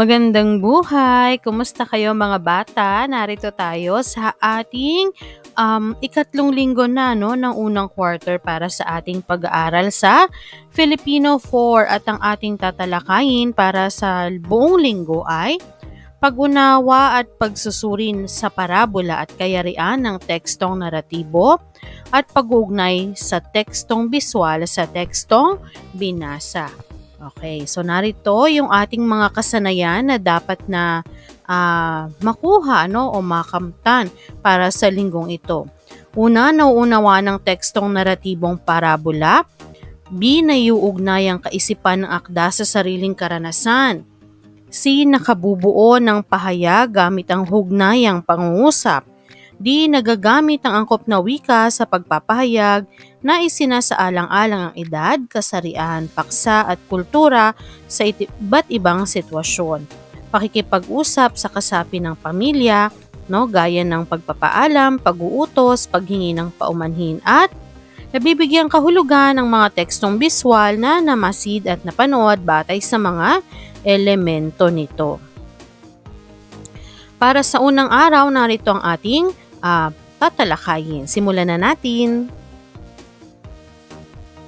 Magandang buhay! Kumusta kayo mga bata? Narito tayo sa ating ikatlong linggo na ng unang quarter para sa ating pag-aaral sa Filipino 4 at ang ating tatalakayin para sa buong linggo ay pag-unawa at pagsusurin sa parabola at kayarian ng tekstong naratibo at pag-uugnay sa tekstong biswal sa tekstong binasa. Okay, so narito yung ating mga kasanayan na dapat na makuha o makamtan para sa linggong ito. Una, nauunawa ng tekstong naratibong parabola. B, naiuugnay ang kaisipan ng akda sa sariling karanasan. C, nakabubuo ng pahayag gamit ang hugnayang pangungusap. D, nagagamit ang angkop na wika sa pagpapahayag na isinasaalang-alang ang edad, kasarian, paksa at kultura sa iba't ibang sitwasyon. Pakikipag-usap sa kasapi ng pamilya, gaya ng pagpapaalam, pag-uutos, paghingi ng paumanhin at nabibigyang kahulugan ng mga tekstong biswal na namasid at napanood batay sa mga elemento nito. Para sa unang araw, narito ang ating tatalakayin. Simulan na natin.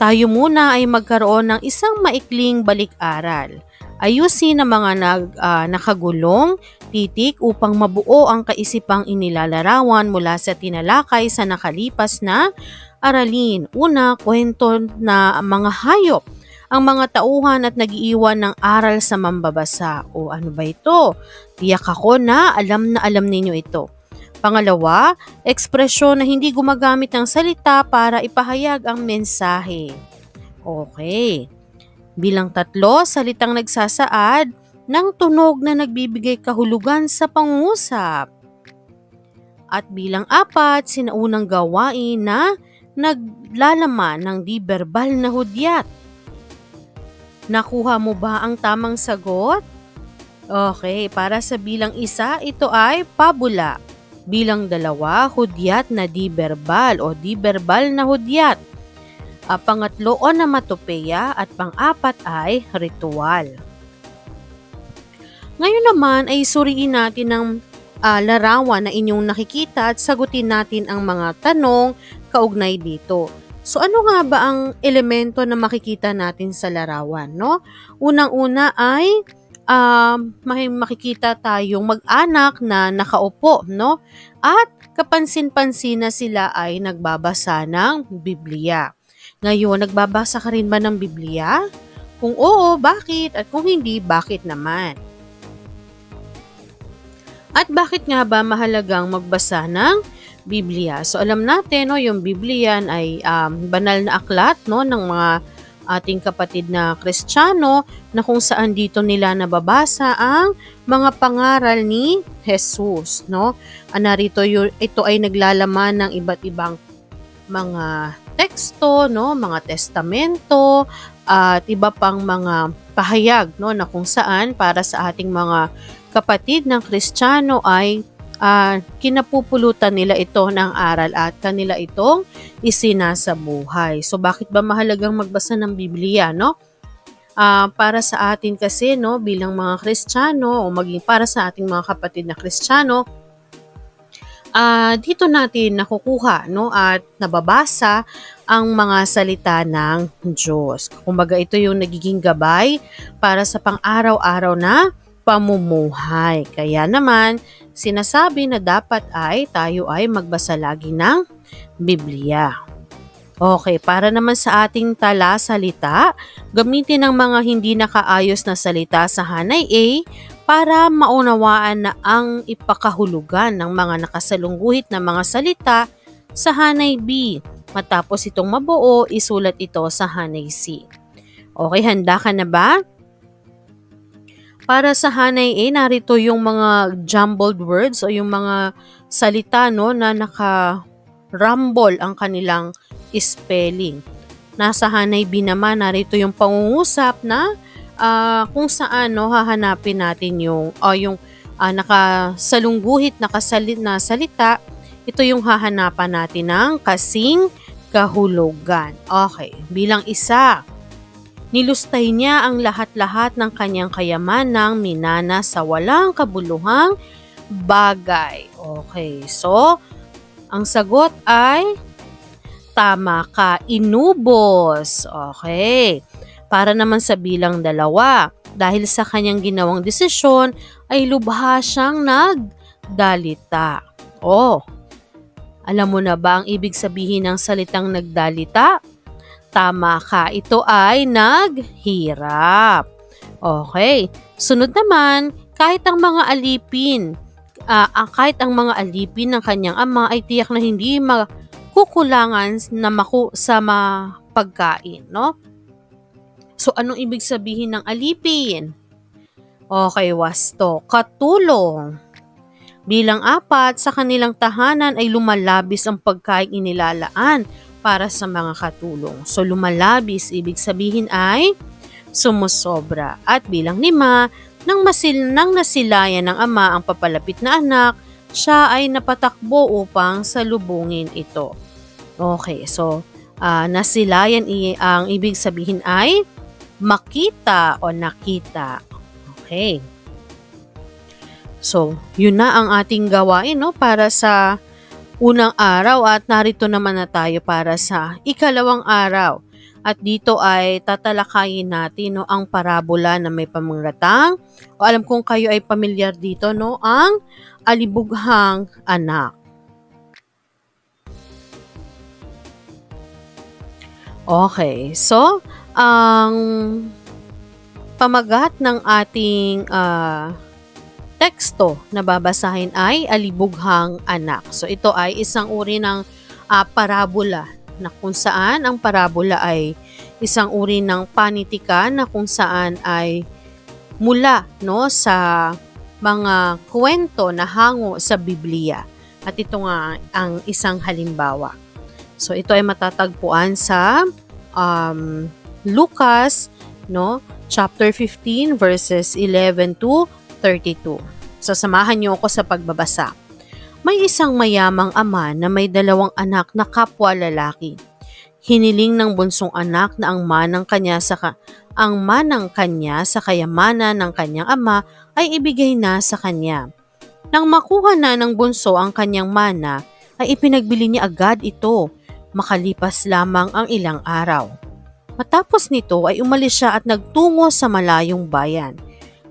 Tayo muna ay magkaroon ng isang maikling balik-aral. Ayusin ang mga nakagulong titik upang mabuo ang kaisipang inilalarawan mula sa tinalakay sa nakalipas na aralin. Una, kwento na mga hayop, ang mga tauhan at nag-iiwan ng aral sa mambabasa. O ano ba ito? Tiyak ako na alam ninyo ito. Pangalawa, ekspresyon na hindi gumagamit ng salita para ipahayag ang mensahe. Okay. Bilang 3, salitang nagsasaad ng tunog na nagbibigay kahulugan sa pangungusap. At bilang 4, sinaunang gawain na naglalaman ng di-verbal na hudyat. Nakuha mo ba ang tamang sagot? Okay, para sa bilang 1, ito ay pabula. Bilang 2, hudyat na di-verbal o di-verbal na hudyat. Pangatlo, onomatopeya at pang-4 ay ritual. Ngayon naman ay suriin natin ang larawan na inyong nakikita at sagutin natin ang mga tanong kaugnay dito. So ano nga ba ang elemento na makikita natin sa larawan? Unang-una ay may makikita tayong mag-anak na nakaupo, at kapansin-pansin na sila ay nagbabasa ng Biblia. Ngayon, nagbabasa ka rin ba ng Biblia? Kung oo, bakit? At kung hindi, bakit naman? At bakit nga ba mahalagang magbasa ng Biblia? So alam natin, yung Biblia ay banal na aklat ng mga ating kapatid na Kristiyano na kung saan dito nila nababasa ang mga pangaral ni Jesus. Narito ito ay naglalaman ng iba't ibang mga teksto, mga testamento at iba pang mga pahayag na kung saan para sa ating mga kapatid ng Kristiyano ay kinapupulutan nila ito ng aral at kanila itong isinasabuhay. So bakit ba mahalagang magbasa ng Biblia, para sa atin kasi bilang mga Kristiyano o maging para sa ating mga kapatid na Kristiyano, dito natin nakukuha at nababasa ang mga salita ng Diyos. Kumbaga ito yung nagiging gabay para sa pang-araw-araw na pamumuhay. Kaya naman, sinasabi na dapat ay tayo ay magbasa lagi ng Biblia. Okay, para naman sa ating tala-salita, gamitin ang mga hindi nakaayos na salita sa hanay A para maunawaan na ang ipakahulugan ng mga nakasalungguhit na mga salita sa hanay B. Matapos itong mabuo, isulat ito sa hanay C. Okay, handa ka na ba? Para sa hanay A, narito yung mga jumbled words o yung mga salita na naka-rumble ang kanilang spelling. Nasa hanay B naman, narito yung pangungusap na kung saan hahanapin natin yung nakasalungguhit na salita. Ito yung hahanapan natin ng kasing kahulugan. Okay, bilang 1. Nilustay niya ang lahat-lahat ng kanyang kayamanang minana sa walang kabuluhang bagay. Okay, so ang sagot ay tama ka, inubos. Okay, para naman sa bilang 2, dahil sa kanyang ginawang desisyon ay lubha siyang nagdalita. Oh, alam mo na ba ang ibig sabihin ng salitang nagdalita? Tama ka, ito ay naghirap. Okay, sunod naman, kahit ang mga alipin ng kanyang ama ay tiyak na hindi makukulangan sa pagkain, no? So, anong ibig sabihin ng alipin? Okay, wasto, katulong. Bilang 4, sa kanilang tahanan ay lumalabis ang pagkain inilalaan para sa mga katulong. So, lumalabis, ibig sabihin ay sumusobra. At bilang 5, nang nasilayan ng ama ang papalapit na anak, siya ay napatakbo upang salubungin ito. Okay, so nasilayan ang ibig sabihin ay makita o nakita. Okay. So, yun na ang ating gawain, no, para sa unang araw, at narito naman na tayo para sa ikalawang araw. At dito ay tatalakayin natin, no, ang parabola na may pamangratang, o alam kong kayo ay pamilyar dito, no, ang alibughang anak. Okay, so ang pamagat ng ating teksto na babasahin ay alibughang anak. So ito ay isang uri ng parabola na kung saan ang parabola ay isang uri ng panitika na kung saan ay mula, no, sa mga kwento na hango sa Biblia. At ito nga ang isang halimbawa. So ito ay matatagpuan sa Lucas, no, chapter 15 verses 11 to 32. So samahan niyo ako sa pagbabasa. May isang mayamang ama na may 2 anak na kapwa lalaki. Hiniling ng bunsong anak na ang manang kanya sa kayamanan ng kanyang ama ay ibigay na sa kanya. Nang makuha na ng bunso ang kanyang mana, ay ipinagbili niya agad ito, makalipas lamang ang ilang araw. Matapos nito ay umalis siya at nagtungo sa malayong bayan.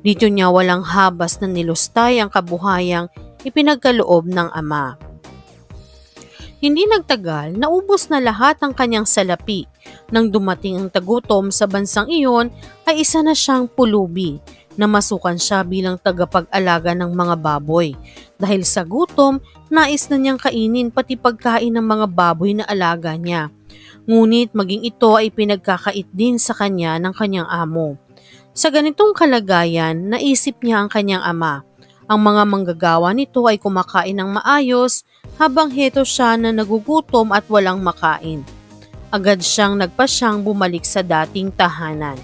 Dito niya walang habas na nilustay ang kabuhayang ipinagkaloob ng ama. Hindi nagtagal, naubos na lahat ang kanyang salapi. Nang dumating ang tagutom sa bansang iyon, ay isa na siyang pulubi. Namasukan siya bilang tagapag-alaga ng mga baboy. Dahil sa gutom, nais na niyang kainin pati pagkain ng mga baboy na alaga niya. Ngunit maging ito ay pinagkakait din sa kanya ng kanyang amo. Sa ganitong kalagayan, naisip niya ang kanyang ama. Ang mga manggagawa nito ay kumakain ng maayos habang heto siya na nagugutom at walang makain. Agad siyang nagpasyang bumalik sa dating tahanan.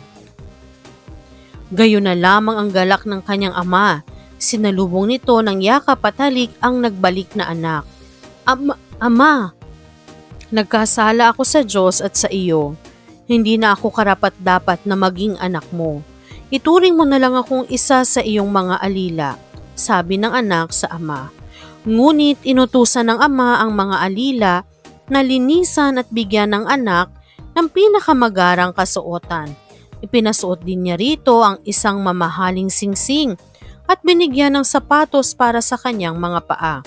Gayon na lamang ang galak ng kanyang ama. Sinalubong nito ng yakap at halik ang nagbalik na anak. Ama, nagkasala ako sa Diyos at sa iyo. Hindi na ako karapat-dapat na maging anak mo. Ituring mo na lang akong isa sa iyong mga alila, sabi ng anak sa ama. Ngunit inutusan ng ama ang mga alila na linisan at bigyan ng anak ng pinakamagarang kasuotan. Ipinasuot din niya rito ang isang mamahaling singsing at binigyan ng sapatos para sa kanyang mga paa.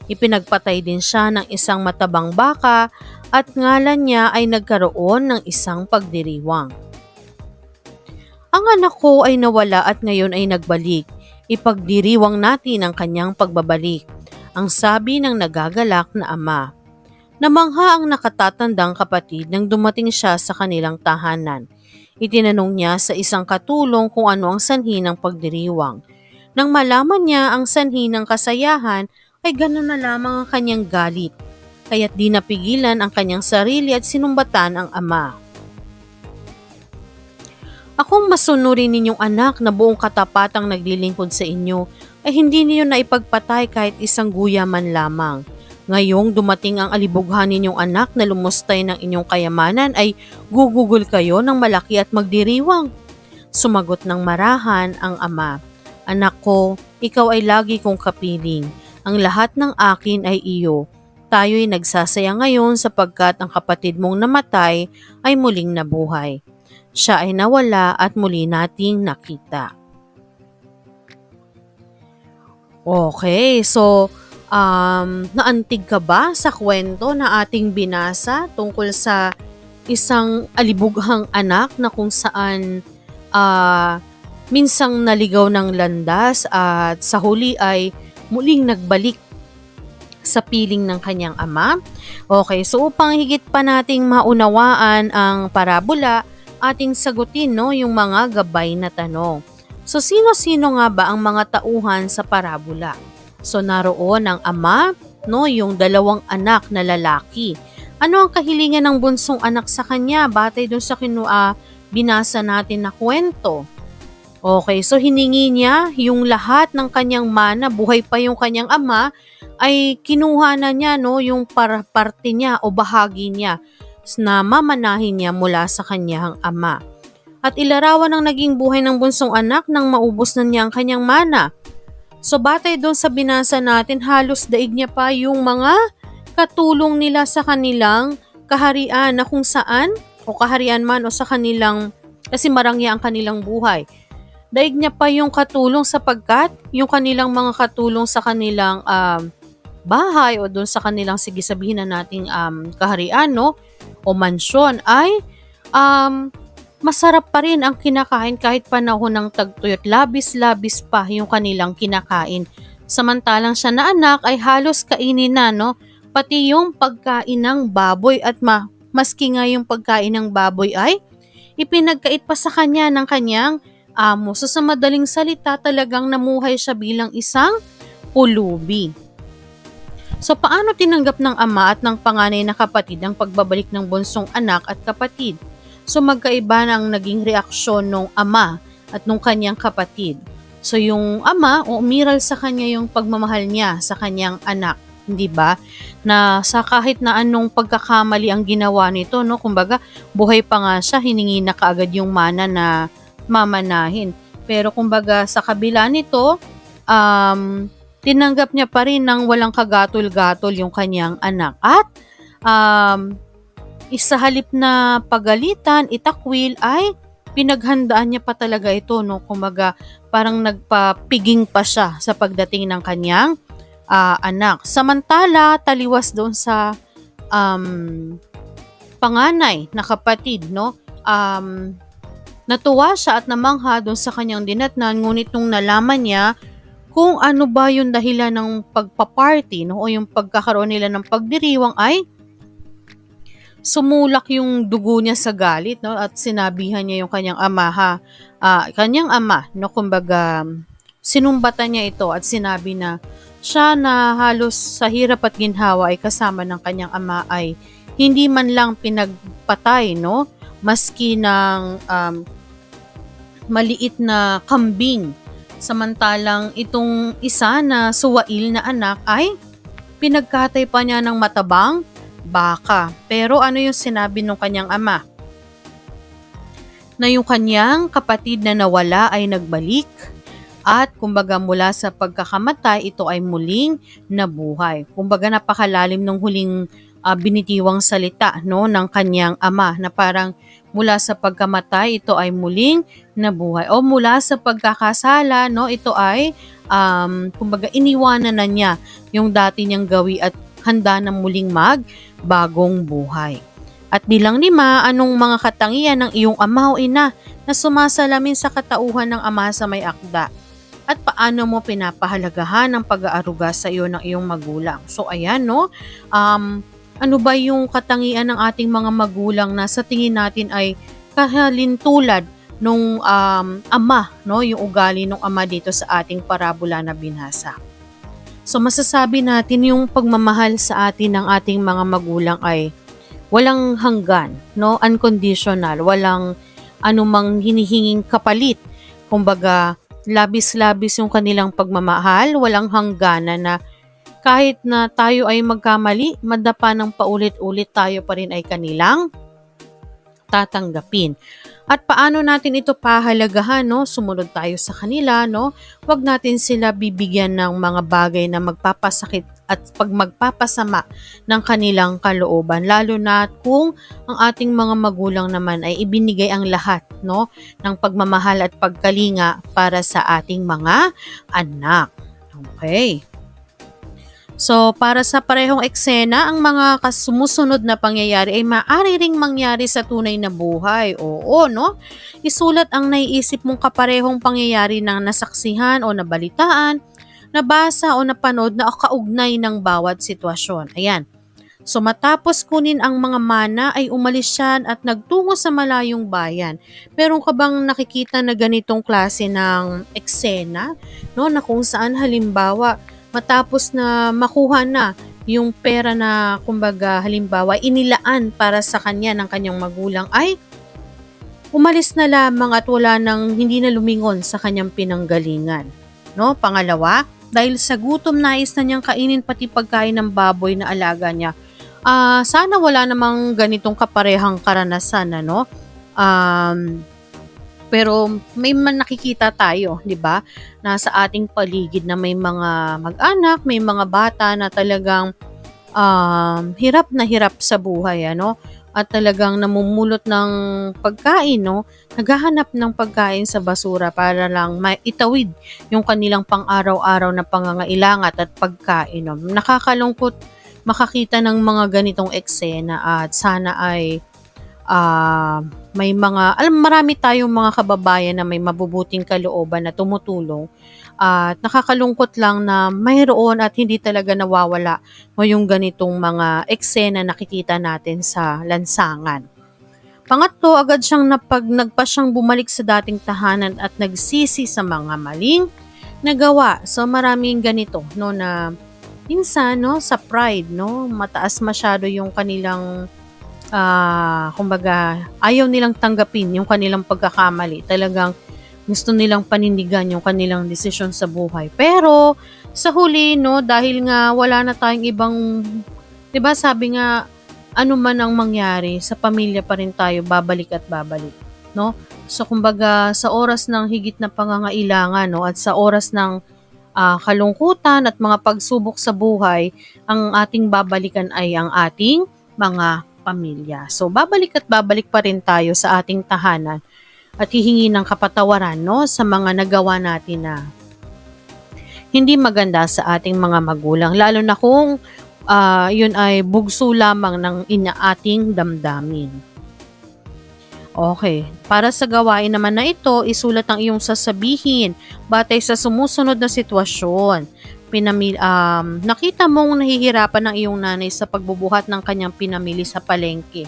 Ipinagpatay din siya ng isang matabang baka at ngalan niya ay nagkaroon ng isang pagdiriwang. Ang anak ko ay nawala at ngayon ay nagbalik. Ipagdiriwang natin ang kanyang pagbabalik, ang sabi ng nagagalak na ama. Namangha ang nakatatandang kapatid nang dumating siya sa kanilang tahanan. Itinanong niya sa isang katulong kung ano ang sanhi ng pagdiriwang. Nang malaman niya ang sanhi ng kasayahan, ay ganoon na lamang ang kanyang galit. Kaya't di napigilan ang kanyang sarili at sinumbatan ang ama. Akong masunurin ninyong anak na buong katapatang naglilingkod sa inyo ay hindi niyo na ipagpatay kahit isang guya man lamang. Ngayong dumating ang alibughan ninyong anak na lumustay ng inyong kayamanan ay gugugol kayo ng malaki at magdiriwang. Sumagot ng marahan ang ama, Anak ko, ikaw ay lagi kong kapiling. Ang lahat ng akin ay iyo. Tayo'y nagsasaya ngayon sapagkat ang kapatid mong namatay ay muling nabuhay. Siya ay nawala at muli nating nakita. Okay, so naantig ka ba sa kwento na ating binasa tungkol sa isang alibughang anak na kung saan minsang naligaw ng landas at sa huli ay muling nagbalik sa piling ng kanyang ama? Okay, so upang higit pa nating maunawaan ang parabola, ating sagutin yung mga gabay na tanong. So sino-sino nga ba ang mga tauhan sa parabola? So naroon ang ama, yung dalawang anak na lalaki. Ano ang kahilingan ng bunsong anak sa kanya batay dun sa binasa natin na kwento? Okay, so hiningi niya yung lahat ng kanyang mana, buhay pa yung kanyang ama, ay kinuha na niya yung parte niya o bahagi niya na mamanahin niya mula sa kanyang ama. At ilarawan ang naging buhay ng bunsong anak nang maubos na niya ang kanyang mana. So batay doon sa binasa natin, halos daig niya pa yung mga katulong nila sa kanilang kaharian na kung saan, o kaharian man o sa kanilang, kasi marangya ang kanilang buhay. Daig niya pa yung katulong sapagkat yung kanilang mga katulong sa kanilang bahay o doon sa kanilang, sige sabihin na nating kaharian o mansyon ay masarap pa rin ang kinakain kahit panahon ng tagtuyot. Labis-labis pa yung kanilang kinakain. Samantalang siya na anak ay halos kainin na, pati yung pagkain ng baboy at maski nga yung pagkain ng baboy ay ipinagkait pa sa kanya ng kanyang amo. So sa madaling salita, talagang namuhay siya bilang isang pulubi. So paano tinanggap ng ama at ng panganay na kapatid ang pagbabalik ng bunsong anak at kapatid? So magkaiba ng naging reaksyon ng ama at ng kanyang kapatid. So yung ama, umiral sa kanya yung pagmamahal niya sa kanyang anak, hindi ba? Na sa kahit na anong pagkakamali ang ginawa nito, kumbaga buhay pa nga siya, hiningi na kaagad yung mana na mamanahin. Pero kumbaga sa kabila nito, tinanggap niya pa rin ng walang kagatol-gatol yung kanyang anak. At isa halip na pagalitan, itakwil, ay pinaghandaan niya pa talaga ito, kumbaga parang nagpapiging pa siya sa pagdating ng kanyang anak. Samantala, taliwas doon sa panganay na kapatid, natuwa siya at namangha doon sa kanyang dinatnan, ngunit nung nalaman niya kung ano ba yung dahilan ng pagpaparty, o yung pagkakaroon nila ng pagdiriwang, ay sumulak yung dugo niya sa galit, at sinabihan niya yung kanyang ama, kumbaga sinumbatan niya ito at sinabi na siya na halos sa hirap at ginhawa ay kasama ng kanyang ama ay hindi man lang pinagpatay, maski ng maliit na kambing. Samantalang itong isa na suwail na anak ay pinagkatay pa niya ng matabang baka. Pero ano yung sinabi ng kanyang ama? Na yung kanyang kapatid na nawala ay nagbalik at kumbaga mula sa pagkakamatay, ito ay muling nabuhay. Kumbaga napakalalim ng huling binitiwang salita ng kanyang ama na parang mula sa pagkamatay, ito ay muling nabuhay. O mula sa pagkakasala, ito ay kumbaga iniwanan na niya yung dati niyang gawi at handa na muling magbagong buhay. At bilang 5, anong mga katangian ng iyong ama o ina na sumasalamin sa katauhan ng ama sa may akda? At paano mo pinapahalagahan ang pag-aaruga sa iyo ng iyong magulang? So ayan, ano ba yung katangian ng ating mga magulang na sa tingin natin ay kahalintulad nung ama, yung ugali ng ama dito sa ating parabola na binasa? So masasabi natin yung pagmamahal sa atin ng ating mga magulang ay walang hanggan, unconditional, walang anumang hinihinging kapalit. Kumbaga, labis-labis yung kanilang pagmamahal, walang hangganan na Kahit na tayo ay magkamali, madapa ng paulit-ulit, tayo pa rin ay kanilang tatanggapin. At paano natin ito pahalagahan, no? Sumunod tayo sa kanila, no? Huwag natin sila bibigyan ng mga bagay na magpapasakit at magpapasama ng kanilang kalooban, lalo na kung ang ating mga magulang naman ay ibinigay ang lahat, no, ng pagmamahal at pagkalinga para sa ating mga anak. Okay. So, para sa parehong eksena, ang mga sumusunod na pangyayari ay maaari ring mangyari sa tunay na buhay. Oo, no? Isulat ang naiisip mong kaparehong pangyayari na nasaksihan o nabalitaan, nabasa o napanood na kaugnay ng bawat sitwasyon. Ayan. So, matapos kunin ang mga mana ay umalis siya at nagtungo sa malayong bayan. Meron ka bang nakikita na ganitong klase ng eksena, no? Na kung saan halimbawa, matapos na makuha na yung pera na kumbaga halimbawa inilaan para sa kanya ng kanyang magulang ay umalis na lamang at wala nang hindi na lumingon sa kanyang pinanggalingan. No? Pangalawa, dahil sa gutom nais na niyang kainin pati pagkain ng baboy na alaga niya. Sana wala namang ganitong kaparehang karanasan, ano? Pero may nakikita tayo, 'di ba? Nasa ating paligid na may mga mag-anak, may mga bata na talagang hirap na hirap sa buhay, ano? At talagang namumulot ng pagkain, no? Naghahanap ng pagkain sa basura para lang maitawid yung kanilang pang-araw-araw na pangangailangan at pagkain, no? Nakakalungkot makakita ng mga ganitong eksena at sana ay may marami tayong mga kababayan na may mabubuting kalooban na tumutulong at nakakalungkot lang na mayroon at hindi talaga nawawala yung ganitong mga eksena nakikita natin sa lansangan. Pangatlo, agad siyang nagpa siyang bumalik sa dating tahanan at nagsisi sa mga maling nagawa. So maraming ganito, no, na minsan, no, sa pride, no, mataas masyado yung kanilang kumbaga, ayaw nilang tanggapin yung kanilang pagkakamali. Talagang gusto nilang panindigan yung kanilang desisyon sa buhay. Pero, sa huli, no, dahil nga wala na tayong ibang, 'di ba sabi nga, ano man ang mangyari, sa pamilya pa rin tayo babalik at babalik, no? So, kumbaga, sa oras ng higit na pangangailangan, no, at sa oras ng kalungkutan at mga pagsubok sa buhay, ang ating babalikan ay ang ating mga pamilya. So, babalik at babalik pa rin tayo sa ating tahanan at hihingi ng kapatawaran, no, sa mga nagawa natin na hindi maganda sa ating mga magulang, lalo na kung yun ay bugso lamang ng ating damdamin. Okay, para sa gawain naman na ito, isulat ang iyong sasabihin batay sa sumusunod na sitwasyon. Nakita mong nahihirapan ng iyong nanay sa pagbubuhat ng kanyang pinamili sa palengke.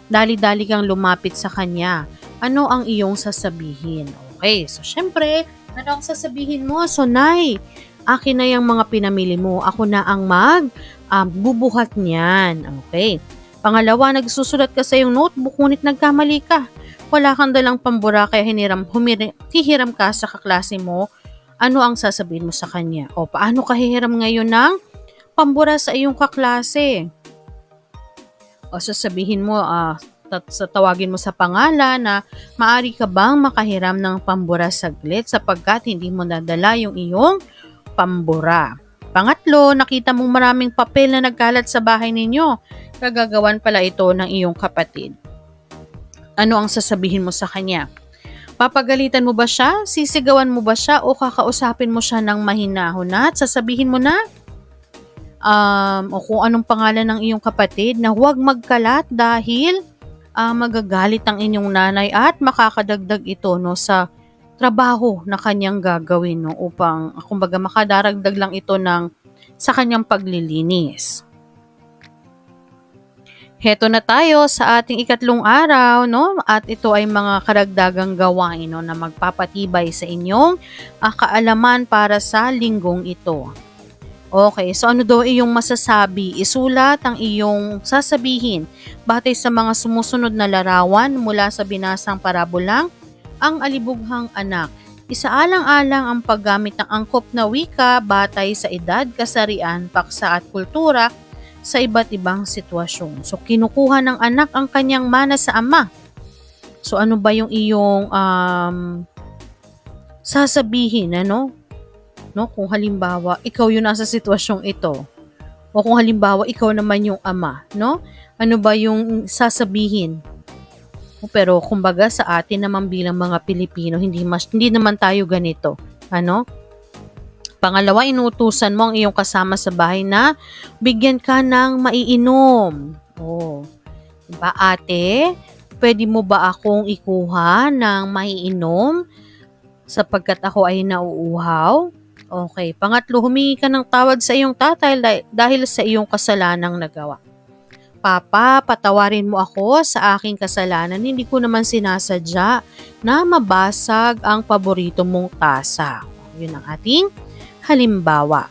Dali-dali kang lumapit sa kanya. Ano ang iyong sasabihin? Okay, so syempre, ano ang sasabihin mo? So, Nay, akin na yung mga pinamili mo. Ako na ang bubuhat niyan. Okay. Pangalawa, nagsusulat ka sa iyong notebook, ngunit nagkamali ka. Wala kang dalang pambura kaya hihiram ka sa kaklase mo. Ano ang sasabihin mo sa kanya? O paano ka hihiram ngayon ng pambura sa iyong kaklase? O sasabihin mo, tawagin mo sa pangalan na maari ka bang makahiram ng pambura saglit sapagkat hindi mo nadala yung iyong pambura. Pangatlo, nakita mong maraming papel na nagkalat sa bahay ninyo. Kagagawan pala ito ng iyong kapatid. Ano ang sasabihin mo sa kanya? Papagalitan mo ba siya? Sisigawan mo ba siya? O kakausapin mo siya ng mahinahon at sasabihin mo na o kung anong pangalan ng iyong kapatid na huwag magkalat dahil magagalit ang inyong nanay at makakadagdag ito, no, sa trabaho na kanyang gagawin, no, upang kumbaga makadaragdag lang ito sa kanyang paglilinis. Heto na tayo sa ating ikatlong araw, no? At ito ay mga karagdagang gawain, no, na magpapatibay sa inyong kaalaman para sa linggong ito. Okay, so ano daw iyong masasabi? Isulat ang iyong sasabihin batay sa mga sumusunod na larawan mula sa binasang parabolang Ang Alibughang Anak. Isaalang-alang ang paggamit ng angkop na wika batay sa edad, kasarian, paksa at kultura sa iba't ibang sitwasyon. So, kinukuha ng anak ang kanyang mana sa ama. So, ano ba yung iyong sasabihin, ano? No? Kung halimbawa, ikaw yung nasa sitwasyong ito. O kung halimbawa, ikaw naman yung ama, no? Ano ba yung sasabihin? Pero kumbaga sa atin naman bilang mga Pilipino, hindi naman tayo ganito. Ano? Pangalawa, inuutusan mo ang iyong kasama sa bahay na bigyan ka ng maiinom. Oh. Diba, ate? Pwede mo ba akong ikuha ng maiinom sapagkat ako ay nauuhaw? Okay. Pangatlo, humingi ka ng tawad sa iyong tatay dahil sa iyong kasalanang nagawa. Papa, patawarin mo ako sa aking kasalanan. Hindi ko naman sinasadya na mabasag ang paborito mong tasa. Yun ang ating halimbawa.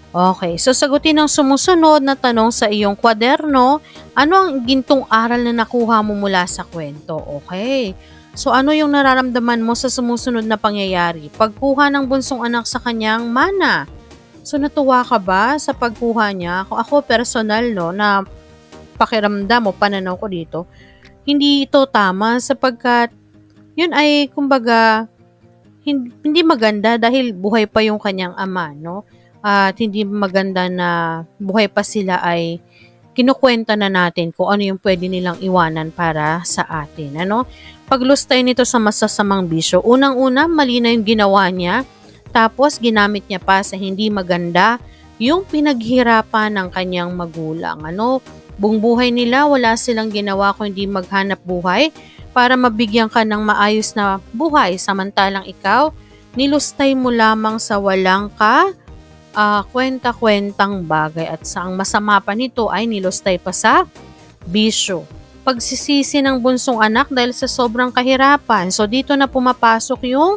Okay, so sagutin ang sumusunod na tanong sa iyong kwaderno. Ano ang gintong aral na nakuha mo mula sa kwento? Okay. So ano yung nararamdaman mo sa sumusunod na pangyayari? Pagkuha ng bunsong anak sa kanyang mana. So natuwa ka ba sa pagkuha niya? Ako personal, no, na pakiramdam o pananaw ko dito, hindi ito tama sapagkat yun ay kumbaga hindi maganda dahil buhay pa yung kanyang ama, no? At hindi maganda na buhay pa sila ay kinukwenta na natin kung ano yung pwede nilang iwanan para sa atin, ano? Paglustay nito sa masasamang bisyo, unang-una, mali na yung ginawa niya, tapos ginamit niya pa sa hindi maganda yung pinaghirapan ng kanyang magulang, ano? Buong buhay nila, wala silang ginawa kundi maghanap buhay para mabigyan ka ng maayos na buhay, samantalang ikaw, nilustay mo lamang sa walang kwenta-kwentang bagay at sa ang masama pa nito ay nilustay pa sa bisyo. Pagsisisi ng bunsong anak dahil sa sobrang kahirapan. So dito na pumapasok yung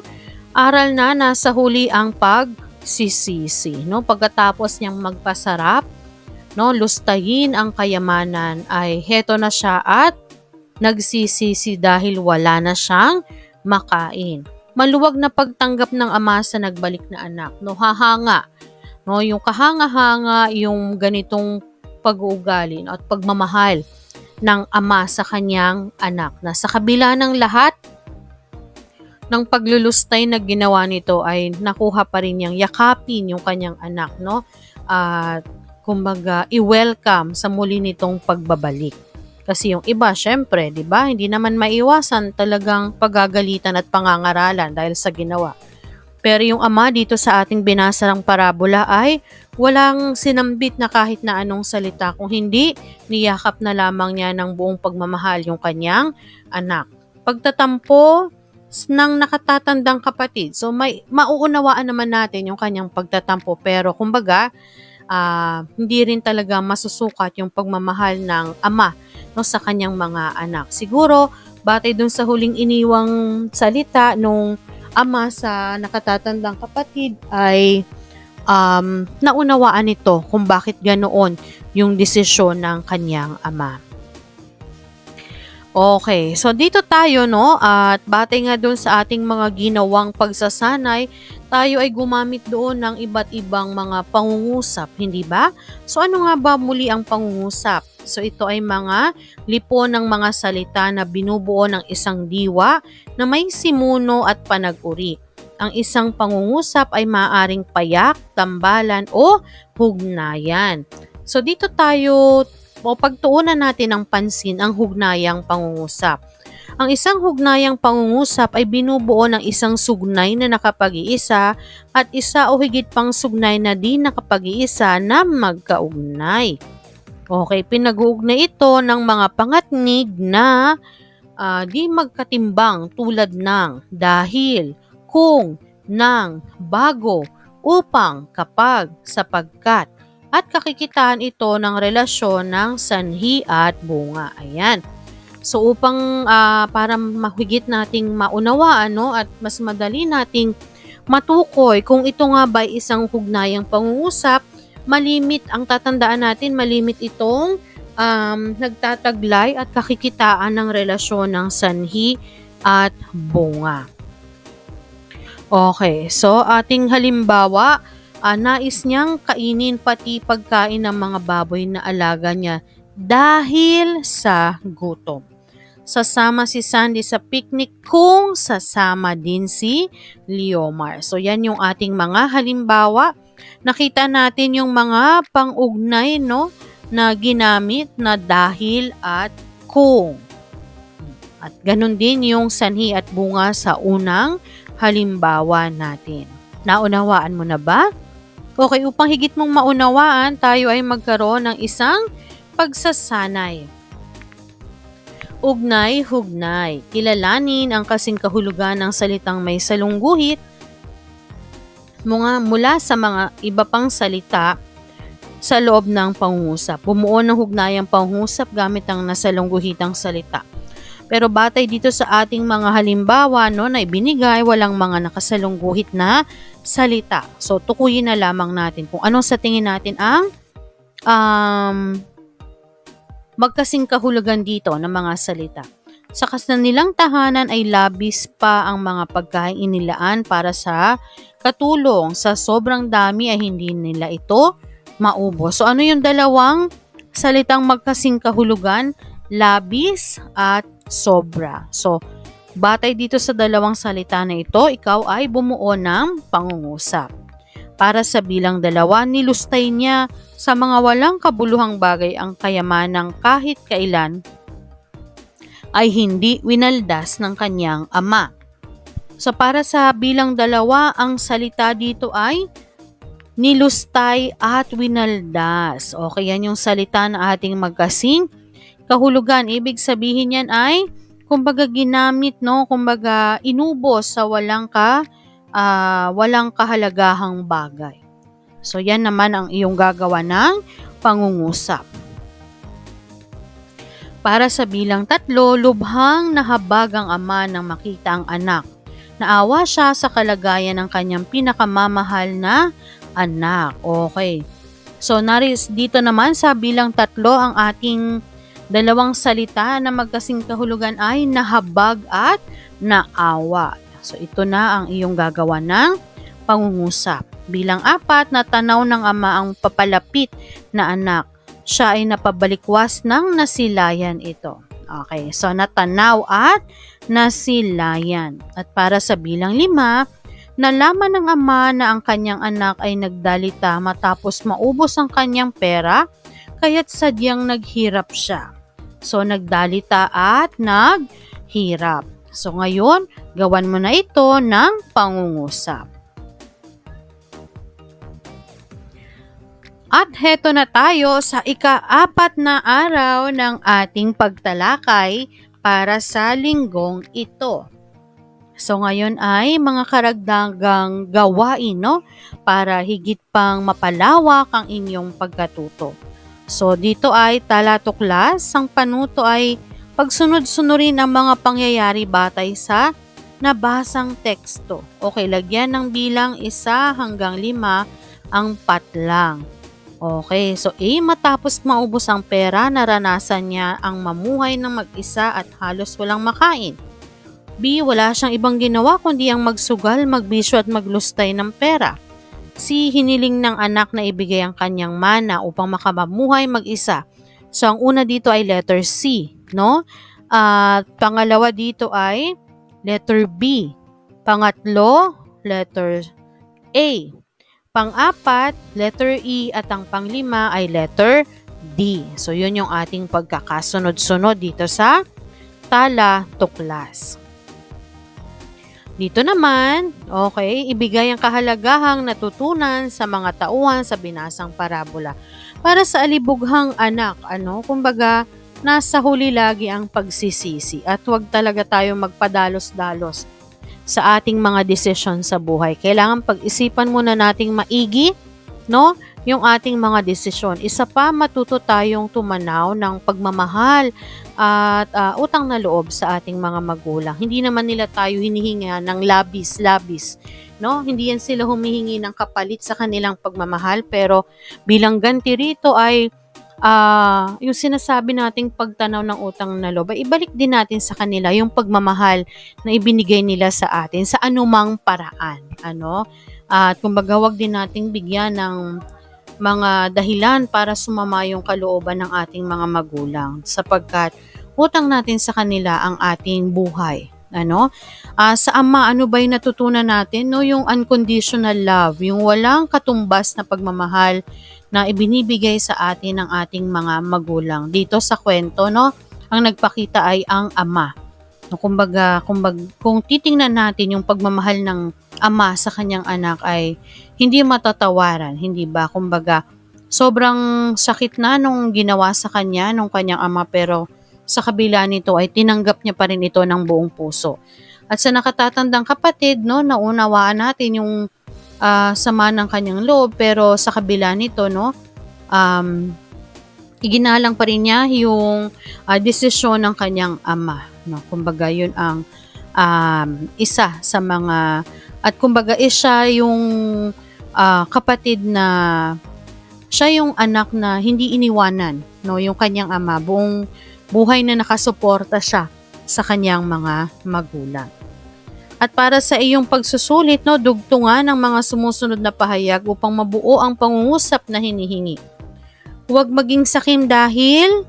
aral na nasa huli ang pagsisisi, no? Pagkatapos niyang magpasarap, no, lustayin ang kayamanan, ay heto na siya at nagsisisi dahil wala na siyang makain. Maluwag na pagtanggap ng ama sa nagbalik na anak, no? Hahanga, no, yung kahanga-hanga, yung ganitong pag-uugali, no, at pagmamahal ng ama sa kanyang anak, na sa kabila ng lahat ng paglulustay na ginawa nito ay nakuha pa rin niyang yakapin yung kanyang anak, no? At kumbaga i-welcome sa muli nitong pagbabalik. Kasi yung iba, syempre, 'di ba? Hindi naman maiwasan talagang pagagalitan at pangangaralan dahil sa ginawa. Pero yung ama dito sa ating binasarang parabola ay walang sinambit na kahit na anong salita, kung hindi niyakap na lamang niya ng buong pagmamahal yung kanyang anak. Pagtatampo ng nakatatandang kapatid. So mauunawaan naman natin yung kanyang pagtatampo, pero kumbaga hindi rin talaga masusukat yung pagmamahal ng ama, no, sa kanyang mga anak. Siguro batay dun sa huling iniwang salita nung ama sa nakatatandang kapatid ay naunawaan nito kung bakit ganoon yung desisyon ng kanyang ama. Okay, so dito tayo, no, at batay nga doon sa ating mga ginawang pagsasanay, tayo ay gumamit doon ng iba't ibang mga pangungusap, hindi ba? So ano nga ba muli ang pangungusap? So ito ay mga lipon ng mga salita na binubuo ng isang diwa na may simuno at panag-uri. Ang isang pangungusap ay maaaring payak, tambalan o hugnayan. So dito tayo pagtuunan natin ng pansin ang hugnayang pangungusap. Ang isang hugnayang pangungusap ay binubuo ng isang sugnay na nakapag-iisa at isa o higit pang sugnay na di nakapag-iisa na magkaugnay. Okay, pinag-uugnay ito ng mga pangatnig na di magkatimbang tulad ng dahil, kung, nang, bago, upang, kapag, sapagkat, at kakikitaan ito ng relasyon ng sanhi at bunga. Ayan. So upang para mahigit nating maunawaan, no, at mas madali nating matukoy kung ito nga ba isang hugnayang pangungusap, malimit ang tatandaan natin, malimit itong nagtataglay at kakikitaan ng relasyon ng sanhi at bunga. Okay, so ating halimbawa, nais niyang kainin pati pagkain ng mga baboy na alaga niya dahil sa gutom. Sasama si Sandy sa picnic kung sasama din si Leomar. So yan yung ating mga halimbawa. Nakita natin yung mga pang-ugnay, no, na ginamit na dahil at kung. At ganun din yung sanhi at bunga sa unang halimbawa natin. Naunawaan mo na ba? Okay, upang higit mong maunawaan, tayo ay magkaroon ng isang pagsasanay. Ugnay-hugnay. Kilalanin ang kasing kahulugan ng salitang may salungguhit mula sa mga iba pang salita sa loob ng pangungusap. Bumuo ng hugnayang pangungusap gamit ang nasalungguhitang salita. Pero batay dito sa ating mga halimbawa, no, na ibinigay, walang mga nakasalungguhit na salita. So, tukuyin na lamang natin kung ano sa tingin natin ang magkasing kahulugan dito ng mga salita. Sa kanilang tahanan ay labis pa ang mga pagkain inilaan para sa katulong. Sa sobrang dami ay hindi nila ito maubos. So, ano yung dalawang salitang magkasing kahulugan? Labis at sobra. So, batay dito sa dalawang salita na ito, ikaw ay bumuo ng pangungusap. Para sa bilang 2, nilustay niya sa mga walang kabuluhang bagay ang kayamanang kahit kailan ay hindi winaldas ng kanyang ama. So, para sa bilang 2, ang salita dito ay nilustay at winaldas. Okay, yan yung salita na ating magkasing kahulugan. Ibig sabihin yan ay kumbaga ginamit, no, kumbaga inubos sa walang kahalagahang bagay. So yan naman ang iyong gagawa ng pangungusap. Para sa bilang 3, lubhang nahabag ang ama nang makita ang anak. Naawa siya sa kalagayan ng kanyang pinakamamahal na anak. Okay. So dito naman sa bilang 3, ang ating dalawang salita na magkasing kahulugan ay nahabag at naawa. So, ito na ang iyong gagawa ng pangungusap. Bilang 4, natanaw ng ama ang papalapit na anak. Siya ay napabalikwas ng nasilayan ito. Okay, so natanaw at nasilayan. At para sa bilang 5, nalaman ng ama na ang kanyang anak ay nagdalita matapos maubos ang kanyang pera, kaya't sadyang naghirap siya. So, nagdalita at naghirap. So, ngayon, gawan mo na ito ng pangungusap. At heto na tayo sa ika-4 na araw ng ating pagtalakay para sa linggong ito. So, ngayon ay mga karagdagang gawain, no? Para higit pang mapalawak ang inyong pagkatuto. So, dito ay tala-tuklas. Ang panuto ay pagsunod-sunurin ang mga pangyayari batay sa nabasang teksto. Okay, lagyan ng bilang 1 hanggang 5 ang patlang. Okay, so A, matapos maubos ang pera, naranasan niya ang mamuhay ng mag-isa at halos walang makain. B, wala siyang ibang ginawa kundi ang magsugal, magbisyo at maglustay ng pera. C, hiniling ng anak na ibigay ang kanyang mana upang makamamuhay mag-isa. So, ang una dito ay letter C, no? At pangalawa dito ay letter B. Pangatlo, letter A. Pang-4, letter E. At ang pang-5 ay letter D. So, yun yung ating pagkakasunod-sunod dito sa tala-tuklas. Dito naman, okay, ibigay ang kahalagahang natutunan sa mga tauhan sa binasang parabola. Para sa alibughang anak, kumbaga, nasa huli lagi ang pagsisisi at huwag talaga tayo magpadalos-dalos sa ating mga desisyon sa buhay. Kailangan pag-isipan muna nating maigi, no, yung ating mga desisyon. Isa pa, matuto tayong tumanaw ng pagmamahal at utang na loob sa ating mga magulang. Hindi naman nila tayo hinihinga ng labis-labis, no? Hindi yan sila humihingi ng kapalit sa kanilang pagmamahal, pero bilang ganti rito ay yung sinasabi nating pagtanaw ng utang na loob, ay ibalik din natin sa kanila yung pagmamahal na ibinigay nila sa atin sa anumang paraan, ano? At kumbaga wag din nating bigyan ng mga dahilan para sumama yung kalooban ng ating mga magulang sapagkat utang natin sa kanila ang ating buhay. Ano? Sa ama, ano ba yung natutunan natin? No? Yung unconditional love, yung walang katumbas na pagmamahal na ibinibigay sa atin ng ating mga magulang. Dito sa kwento, no, ang nagpakita ay ang ama. No, kumbaga, kung titingnan natin yung pagmamahal ng ama sa kanyang anak ay hindi matatawaran, hindi ba? Kumbaga, sobrang sakit na nung ginawa sa kanya, nung kanyang ama, pero sa kabila nito ay tinanggap niya pa rin ito ng buong puso. At sa nakatatandang kapatid, no, naunawaan natin yung sama ng kanyang loob, pero sa kabila nito, no, iginalang pa rin niya yung desisyon ng kanyang ama. No? Kumbaga, yun ang isa sa mga, at kumbaga, siya yung kapatid na, siya yung anak na hindi iniwanan, no, yung kanyang ama. Buong buhay na nakasuporta siya sa kanyang mga magulang. At para sa iyong pagsusulit, no, dugtungan ang mga sumusunod na pahayag upang mabuo ang pangungusap na hinihingi. Huwag maging sakim dahil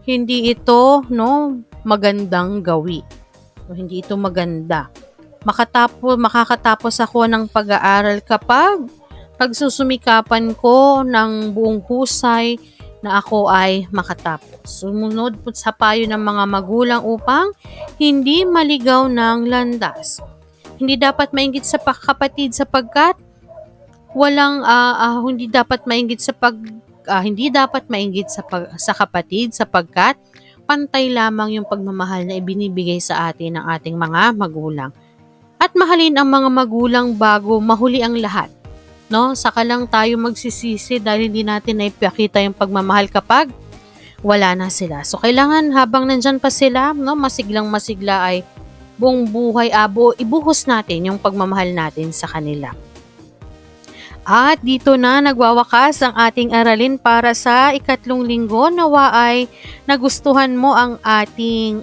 hindi ito, no, magandang gawi. O, hindi ito maganda. Makakatapos ako ng pag-aaral kapag pagsusumikapan ko ng buong husay na ako ay makatapos. Sumunod po sa payo ng mga magulang upang hindi maligaw ng landas. Hindi dapat mainggit sa kapatid sapagkat hindi dapat mainggit sa kapatid sapagkat pantay lamang yung pagmamahal na ibinibigay sa atin ng ating mga magulang. At mahalin ang mga magulang bago mahuli ang lahat. No, saka lang tayo magsisisi dahil hindi natin naipakita yung pagmamahal kapag wala na sila. So, kailangan habang nandyan pa sila, no, masiglang masigla ay buong buhay, ibuhos natin yung pagmamahal natin sa kanila. At dito na nagwawakas ang ating aralin para sa ikatlong linggo. Nawa ay nagustuhan mo ang ating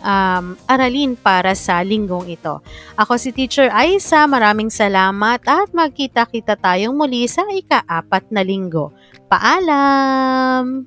aralin para sa linggong ito. Ako si Teacher Aisa, maraming salamat at magkita-kita tayong muli sa ika-4 na linggo. Paalam!